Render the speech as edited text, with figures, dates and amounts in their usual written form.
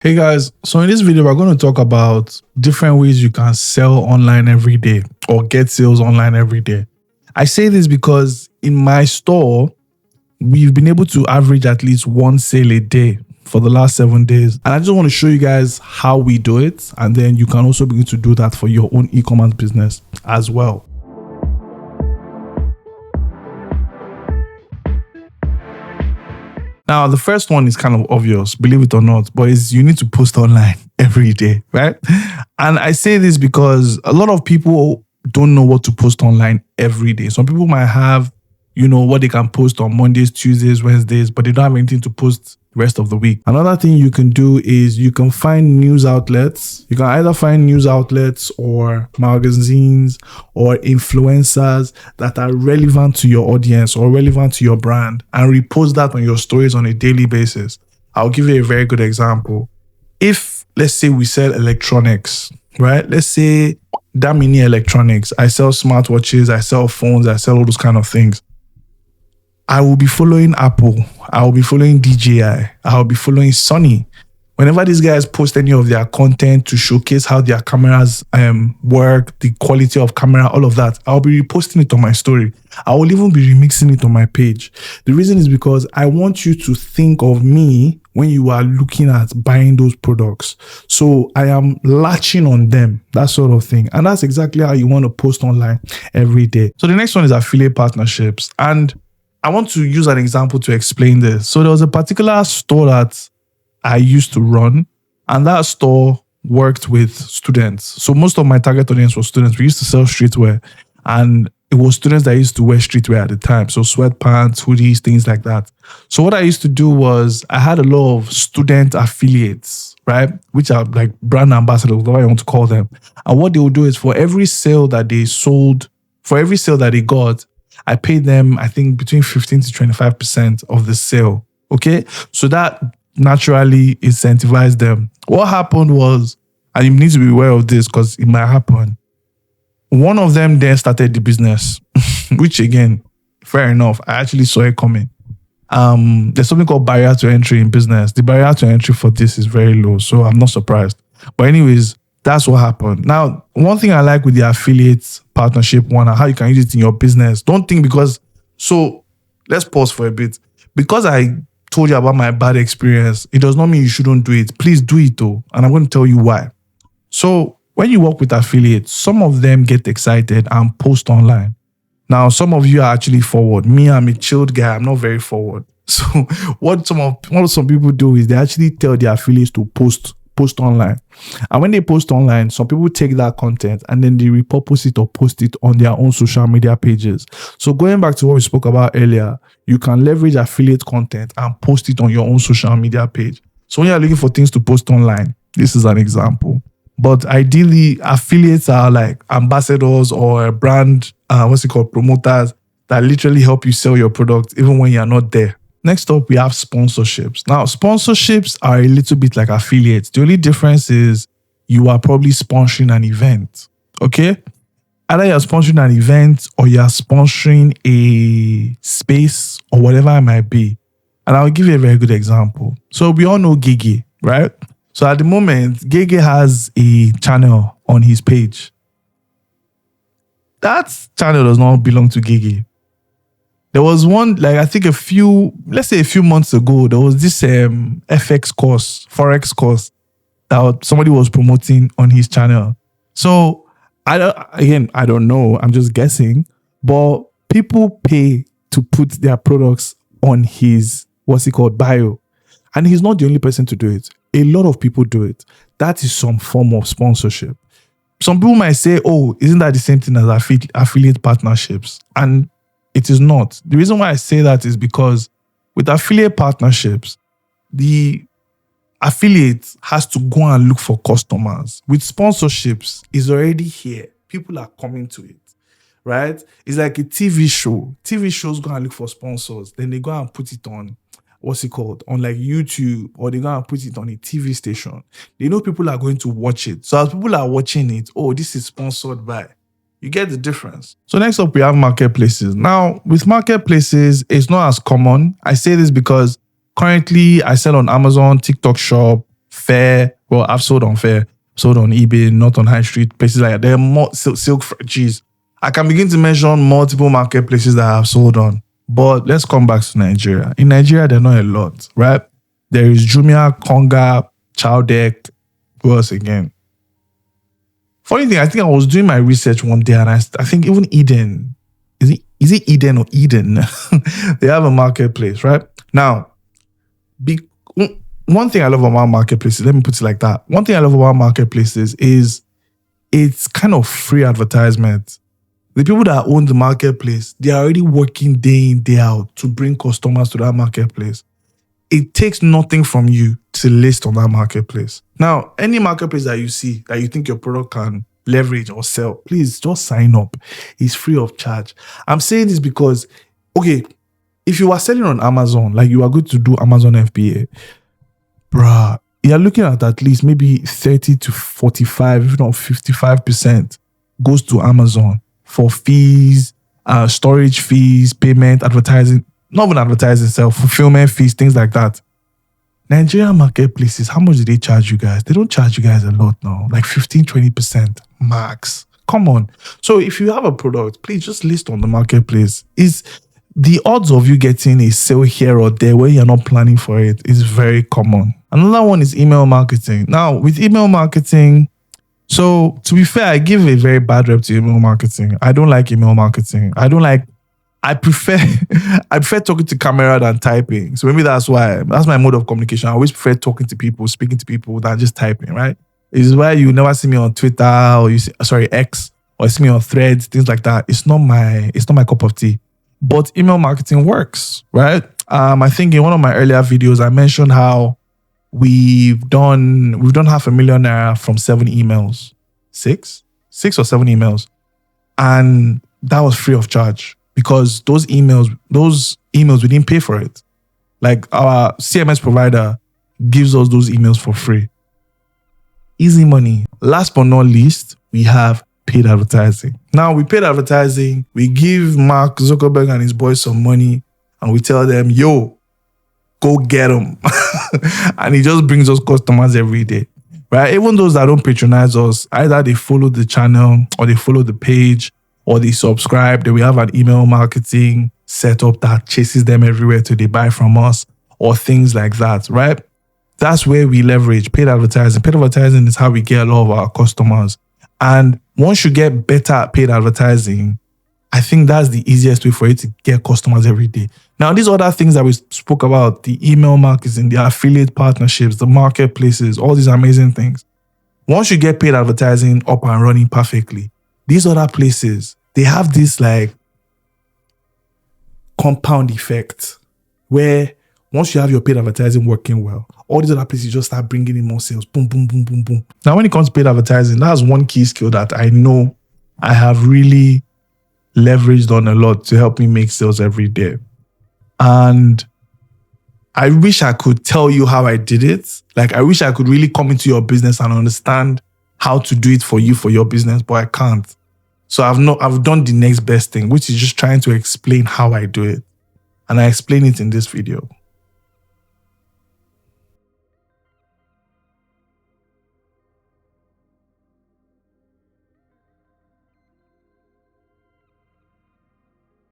Hey guys, so in this video, we're going to talk about different ways you can sell online every day or get sales online every day. I say this because in my store, we've been able to average at least one sale a day for the last 7 days. And I just want to show you guys how we do it. And then you can also begin to do that for your own e-commerce business as well. Now, the first one is kind of obvious, believe it or not, but you need to post online every day, right? And I say this because a lot of people don't know what to post online every day. Some people might have, what they can post on Mondays, Tuesdays, Wednesdays, but they don't have anything to post the rest of the week. Another thing you can do is you can find news outlets. You can either find news outlets or magazines or influencers that are relevant to your audience or relevant to your brand and repost that on your stories on a daily basis. I'll give you a very good example. If, let's say, we sell electronics, right? Let's say Damini Electronics. I sell smartwatches, I sell phones, I sell all those kind of things. I will be following Apple. I will be following DJI. I will be following Sony. Whenever these guys post any of their content to showcase how their cameras work, the quality of camera, all of that, I'll be reposting it on my story. I will even be remixing it on my page. The reason is because I want you to think of me when you are looking at buying those products. So I am latching on them, that sort of thing. And that's exactly how you want to post online every day. So the next one is affiliate partnerships. And I want to use an example to explain this. So there was a particular store that I used to run, and that store worked with students. So most of my target audience was students. We used to sell streetwear, and it was students that used to wear streetwear at the time. So sweatpants, hoodies, things like that. So what I used to do was I had a lot of student affiliates, right? Which are like brand ambassadors, whatever you want to call them. And what they would do is for every sale that they sold, for every sale that they got, I paid them, I think, between 15 to 25% of the sale. Okay. So that naturally incentivized them. What happened was, and you need to be aware of this because it might happen. One of them then started the business, which again, fair enough. I actually saw it coming. There's something called barrier to entry in business. The barrier to entry for this is very low. So I'm not surprised. But anyways, that's what happened. Now, one thing I like with the affiliate partnership one, how you can use it in your business. Don't think so let's pause for a bit. Because I told you about my bad experience, it does not mean you shouldn't do it. Please do it though. And I'm going to tell you why. So when you work with affiliates, some of them get excited and post online. Now, some of you are actually forward. Me, I'm a chilled guy. I'm not very forward. So what some people do is they actually tell their affiliates to post online. And when they post online, some people take that content and then they repurpose it or post it on their own social media pages. So going back to what we spoke about earlier, you can leverage affiliate content and post it on your own social media page. So when you're looking for things to post online, this is an example. But ideally, affiliates are like ambassadors or brand, promoters that literally help you sell your product even when you're not there. Next up, we have sponsorships. Now, sponsorships are a little bit like affiliates. The only difference is you are probably sponsoring an event, okay? Either you're sponsoring an event or you're sponsoring a space or whatever it might be. And I'll give you a very good example. So we all know Gigi, right? So at the moment, Gigi has a channel on his page. That channel does not belong to Gigi. There was one, I think a few months ago, there was this FX course, Forex course that somebody was promoting on his channel. So I don't know, I'm just guessing, but people pay to put their products on his, bio. And he's not the only person to do it. A lot of people do it. That is some form of sponsorship. Some people might say, oh, isn't that the same thing as affiliate partnerships? And it is not. The reason why I say that is because with affiliate partnerships, the affiliate has to go and look for customers. With sponsorships, it's already here. People are coming to it, right? It's like a TV show. TV shows go and look for sponsors. Then they go and put it on, on like YouTube, or they go and put it on a TV station. They know people are going to watch it. So as people are watching it, oh, this is sponsored by. You get the difference. So next up, we have marketplaces. Now, with marketplaces, it's not as common. I say this because currently I sell on Amazon, TikTok Shop, Fair. Well, I've sold on Fair, sold on eBay, not on High Street, places like that. There are more silk. Jeez, I can begin to mention multiple marketplaces that I've sold on. But let's come back to Nigeria. In Nigeria, there are not a lot, right? There is Jumia, Konga, Chowdeck. Who else again? Funny thing, I think I was doing my research one day, and I think even Eden, is it Eden or Eden? They have a marketplace, right? Now, one thing I love about marketplaces, let me put it like that. One thing I love about marketplaces is it's kind of free advertisement. The people that own the marketplace, they are already working day in, day out to bring customers to that marketplace. It takes nothing from you to list on that marketplace. Now, any marketplace that you see that you think your product can leverage or sell, please just sign up. It's free of charge. I'm saying this because, okay, if you are selling on Amazon, like you are going to do Amazon FBA, bruh, you're looking at least maybe 30 to 45, if not 55% goes to Amazon for fees, storage fees, payment, advertising, not even advertising itself, fulfillment fees, things like that. Nigerian marketplaces, how much do they charge you guys? They don't charge you guys a lot now, like 15, 20% max. Come on. So if you have a product, please just list on the marketplace. Is the odds of you getting a sale here or there where you're not planning for it is very common. Another one is email marketing. Now, with email marketing, so to be fair, I give a very bad rep to email marketing. I don't like email marketing. I prefer talking to camera than typing. So maybe that's why. That's my mode of communication. I always prefer talking to people, speaking to people than just typing, right? It's why you never see me on Twitter or X, or you see me on Threads, things like that. It's not my cup of tea. But email marketing works, right? I think in one of my earlier videos, I mentioned how we've done $500,000 naira from 7 emails. 6 or 7 emails. And that was free of charge. Because those emails we didn't pay for it. Like our CMS provider gives us those emails for free. Easy money. Last but not least, we have paid advertising. Now, with paid advertising, we give Mark Zuckerberg and his boys some money and we tell them, yo, go get them. And he just brings us customers every day. Right? Even those that don't patronize us, either they follow the channel or they follow the page, or they subscribe, then we have an email marketing setup that chases them everywhere till they buy from us or things like that, right? That's where we leverage paid advertising. Paid advertising is how we get a lot of our customers. And once you get better at paid advertising, I think that's the easiest way for you to get customers every day. Now, these other things that we spoke about, the email marketing, the affiliate partnerships, the marketplaces, all these amazing things. Once you get paid advertising up and running perfectly, these other places, they have this like compound effect where once you have your paid advertising working well, all these other places just start bringing in more sales. Boom, boom, boom, boom, boom. Now, when it comes to paid advertising, that's one key skill that I know I have really leveraged on a lot to help me make sales every day. And I wish I could tell you how I did it. Like, I wish I could really come into your business and understand how to do it for you, for your business, but I can't. So I've done the next best thing, which is just trying to explain how I do it. And I explain it in this video.